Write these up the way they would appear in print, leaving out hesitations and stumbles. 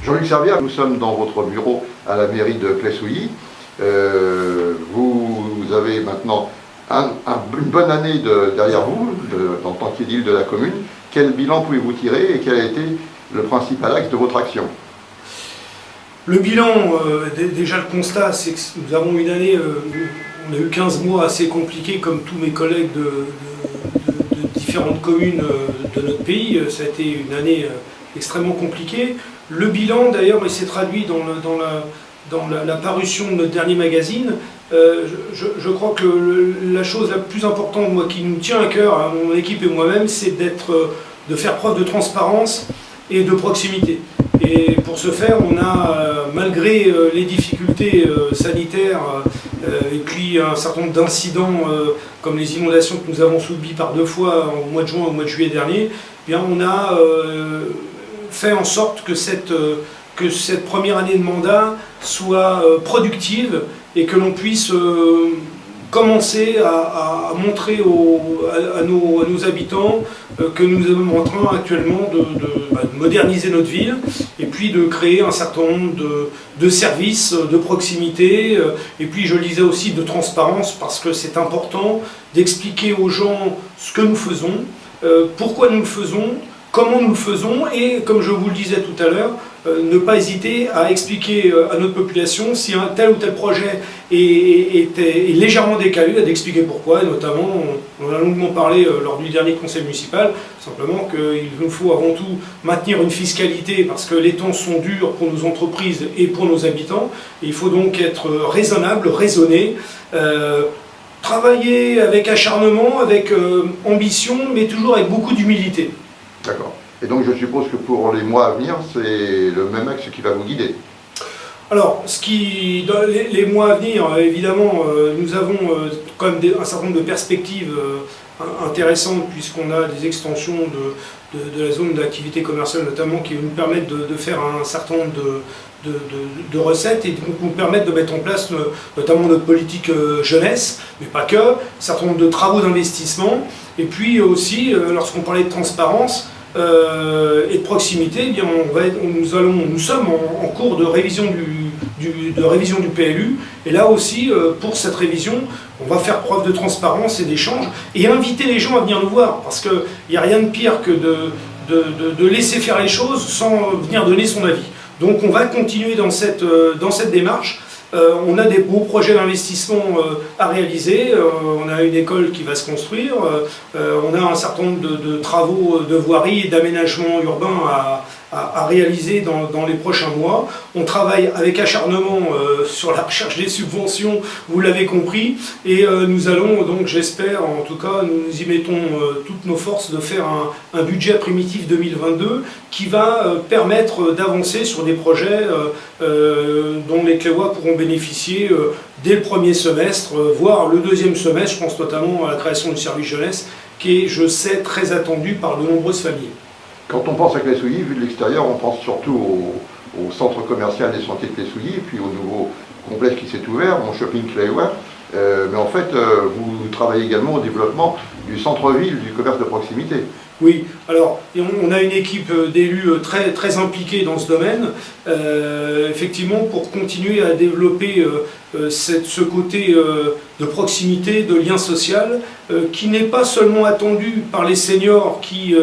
Jean-Luc Servière, nous sommes dans votre bureau à la mairie de Claye-Souilly. Vous avez maintenant une bonne année derrière vous, en tant qu'édile de la commune. Quel bilan pouvez-vous tirer et quel a été le principal axe de votre action? Le bilan, déjà le constat, c'est que nous avons une année, on a eu 15 mois assez compliqués comme tous mes collègues de différentes communes de notre pays. Ça a été une année extrêmement compliquée. Le bilan d'ailleurs, il s'est traduit dans la parution de notre dernier magazine. Je crois que la chose la plus importante, moi, qui nous tient à cœur, à mon équipe et moi-même, c'est de faire preuve de transparence et de proximité. Et pour ce faire, on a, malgré les difficultés sanitaires et puis un certain nombre d'incidents comme les inondations que nous avons subies par 2 fois au mois de juin et au mois de juillet dernier, eh bien, on a fait en sorte que cette première année de mandat soit productive et que l'on puisse commencer à montrer à nos habitants que nous sommes en train actuellement de moderniser notre ville et puis de créer un certain nombre de services de proximité et puis je le disais aussi de transparence parce que c'est important d'expliquer aux gens ce que nous faisons, pourquoi nous le faisons, comment nous le faisons et comme je vous le disais tout à l'heure, ne pas hésiter à expliquer à notre population si un tel ou tel projet est légèrement décalé, d'expliquer pourquoi, et notamment, on en a longuement parlé lors du dernier conseil municipal, simplement qu'il nous faut avant tout maintenir une fiscalité parce que les temps sont durs pour nos entreprises et pour nos habitants, et il faut donc être raisonnable, raisonné, travailler avec acharnement, avec ambition, mais toujours avec beaucoup d'humilité. D'accord. Et donc je suppose que pour les mois à venir, c'est le même axe qui va vous guider. Alors, dans les mois à venir, évidemment, nous avons quand même un certain nombre de perspectives intéressantes puisqu'on a des extensions de la zone d'activité commerciale notamment qui nous permettent de faire un certain nombre de recettes et donc nous permettent de mettre en place notamment notre politique jeunesse, mais pas que, un certain nombre de travaux d'investissement et puis aussi, lorsqu'on parlait de transparence, et de proximité, eh bien nous sommes en cours de révision du PLU et là aussi pour cette révision on va faire preuve de transparence et d'échange et inviter les gens à venir nous voir parce qu'il n'y a rien de pire que de laisser faire les choses sans venir donner son avis. Donc on va continuer dans cette démarche. On a des beaux projets d'investissement à réaliser, on a une école qui va se construire, on a un certain nombre de travaux de voirie et d'aménagement urbain à réaliser dans les prochains mois. On travaille avec acharnement sur la recherche des subventions, vous l'avez compris, et nous allons donc, j'espère, en tout cas, nous y mettons toutes nos forces de faire un budget primitif 2022 qui va permettre d'avancer sur des projets dont les Claysois pourront bénéficier dès le premier semestre, voire le deuxième semestre. Je pense notamment à la création du service jeunesse qui est, je sais, très attendu par de nombreuses familles. Quand on pense à Claye-Souilly, vu de l'extérieur, on pense surtout au centre commercial des Sentiers de Claye-Souilly et puis au nouveau complexe qui s'est ouvert, mon shopping Claysois. Mais en fait, vous travaillez également au développement du centre-ville, du commerce de proximité. Oui, alors on a une équipe d'élus très, très impliquée dans ce domaine, effectivement pour continuer à développer ce côté de proximité, de lien social, qui n'est pas seulement attendu par les seniors qui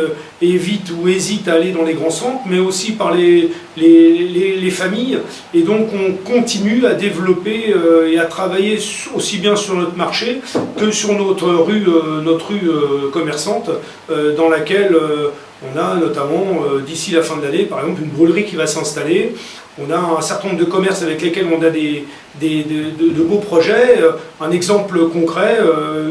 évitent ou hésitent à aller dans les grands centres, mais aussi par les familles. Et donc on continue à développer et à travailler aussi bien sur notre marché que sur notre rue commerçante, dans laquelle on a notamment d'ici la fin de l'année, par exemple, une brûlerie qui va s'installer. On a un certain nombre de commerces avec lesquels on a de beaux projets. Un exemple concret,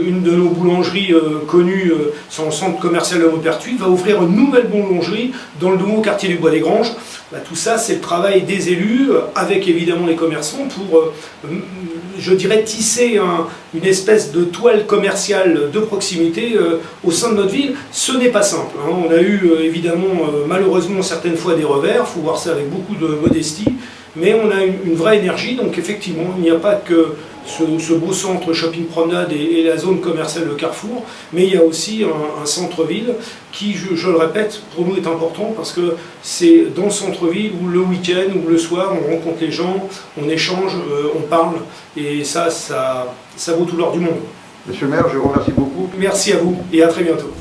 une de nos boulangeries connues sur le centre commercial de Maupertuis va ouvrir une nouvelle boulangerie dans le nouveau quartier du Bois des Granges. Tout ça, c'est le travail des élus, avec évidemment les commerçants, pour, je dirais, tisser une espèce de toile commerciale de proximité au sein de notre ville. Ce n'est pas simple. On a eu évidemment, malheureusement, certaines fois des revers, il faut voir ça avec beaucoup de modestie, mais on a une vraie énergie, donc effectivement, il n'y a pas que ce beau centre shopping promenade et la zone commerciale de Carrefour, mais il y a aussi un centre-ville qui, je le répète, pour nous est important parce que c'est dans le centre-ville où le week-end ou le soir on rencontre les gens, on échange, on parle, et ça vaut tout l'or du monde. Monsieur le maire, je vous remercie beaucoup. Merci à vous et à très bientôt.